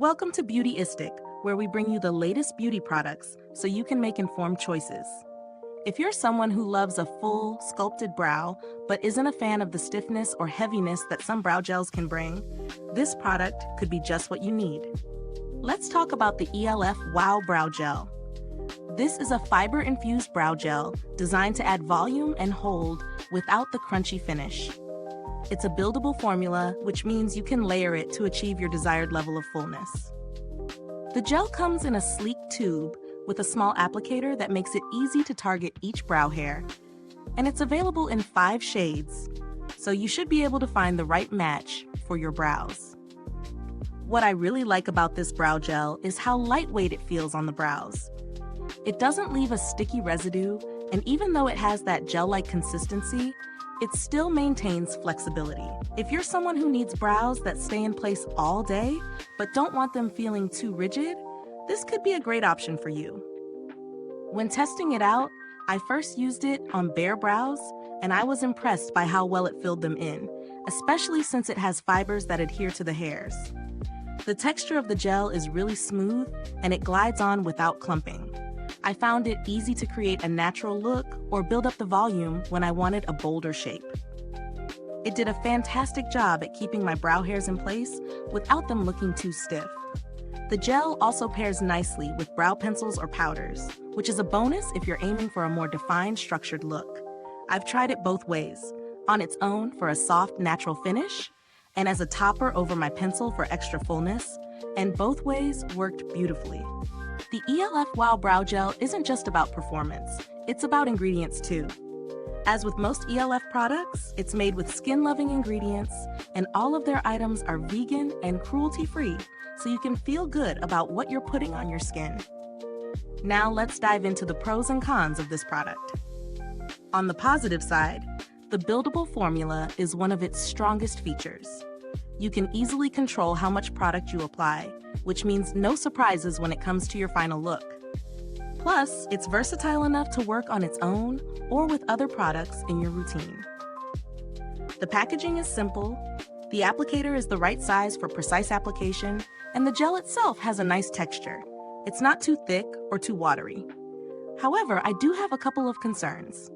Welcome to Beautyistic, where we bring you the latest beauty products so you can make informed choices. If you're someone who loves a full, sculpted brow, but isn't a fan of the stiffness or heaviness that some brow gels can bring, this product could be just what you need. Let's talk about the e.l.f. Wow Brow Gel. This is a fiber-infused brow gel designed to add volume and hold without the crunchy finish. It's a buildable formula, which means you can layer it to achieve your desired level of fullness. The gel comes in a sleek tube with a small applicator that makes it easy to target each brow hair. And it's available in 5 shades, so you should be able to find the right match for your brows. What I really like about this brow gel is how lightweight it feels on the brows. It doesn't leave a sticky residue, and even though it has that gel-like consistency, it still maintains flexibility. If you're someone who needs brows that stay in place all day, but don't want them feeling too rigid, this could be a great option for you. When testing it out, I first used it on bare brows, and I was impressed by how well it filled them in, especially since it has fibers that adhere to the hairs. The texture of the gel is really smooth, and it glides on without clumping. I found it easy to create a natural look or build up the volume when I wanted a bolder shape. It did a fantastic job at keeping my brow hairs in place without them looking too stiff. The gel also pairs nicely with brow pencils or powders, which is a bonus if you're aiming for a more defined, structured look. I've tried it both ways, on its own for a soft, natural finish, and as a topper over my pencil for extra fullness, and both ways worked beautifully. The e.l.f. Wow Brow Gel isn't just about performance, it's about ingredients too. As with most e.l.f. products, it's made with skin-loving ingredients, and all of their items are vegan and cruelty-free, so you can feel good about what you're putting on your skin. Now let's dive into the pros and cons of this product. On the positive side, the Buildable formula is one of its strongest features. You can easily control how much product you apply, which means no surprises when it comes to your final look. Plus, it's versatile enough to work on its own or with other products in your routine. The packaging is simple, the applicator is the right size for precise application, and the gel itself has a nice texture. It's not too thick or too watery. However, I do have a couple of concerns.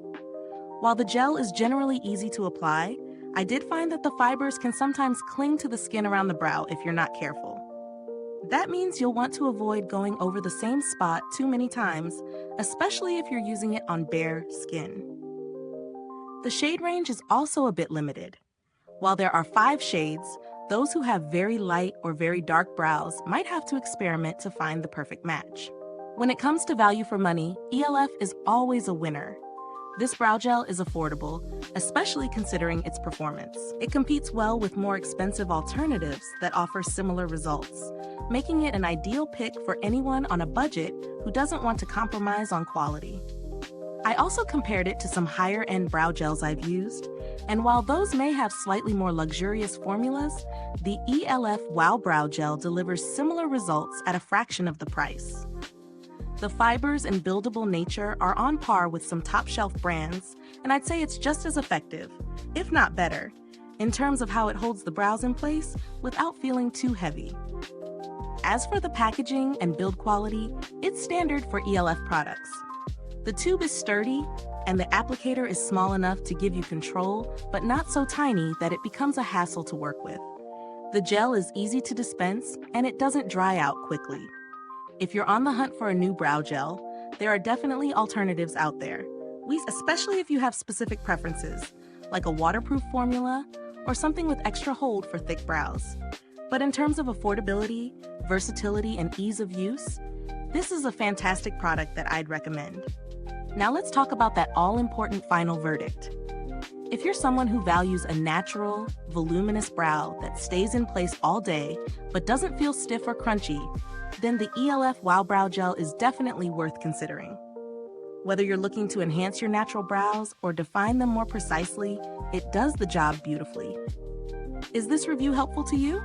While the gel is generally easy to apply, I did find that the fibers can sometimes cling to the skin around the brow if you're not careful. That means you'll want to avoid going over the same spot too many times, especially if you're using it on bare skin. The shade range is also a bit limited. While there are 5 shades, those who have very light or very dark brows might have to experiment to find the perfect match. When it comes to value for money, e.l.f. is always a winner. This brow gel is affordable, especially considering its performance. It competes well with more expensive alternatives that offer similar results, making it an ideal pick for anyone on a budget who doesn't want to compromise on quality. I also compared it to some higher-end brow gels I've used, and while those may have slightly more luxurious formulas, the e.l.f. Wow Brow Gel delivers similar results at a fraction of the price. The fibers and buildable nature are on par with some top-shelf brands, and I'd say it's just as effective, if not better, in terms of how it holds the brows in place without feeling too heavy. As for the packaging and build quality, it's standard for e.l.f. products. The tube is sturdy, and the applicator is small enough to give you control, but not so tiny that it becomes a hassle to work with. The gel is easy to dispense, and it doesn't dry out quickly. If you're on the hunt for a new brow gel, there are definitely alternatives out there, especially if you have specific preferences, like a waterproof formula or something with extra hold for thick brows. But in terms of affordability, versatility, and ease of use, this is a fantastic product that I'd recommend. Now let's talk about that all-important final verdict. If you're someone who values a natural, voluminous brow that stays in place all day but doesn't feel stiff or crunchy, then the e.l.f. Wow Brow Gel is definitely worth considering. Whether you're looking to enhance your natural brows or define them more precisely, it does the job beautifully. Is this review helpful to you?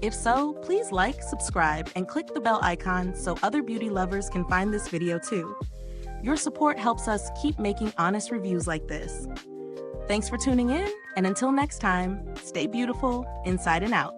If so, please like, subscribe, and click the bell icon so other beauty lovers can find this video too. Your support helps us keep making honest reviews like this. Thanks for tuning in, and until next time, stay beautiful inside and out.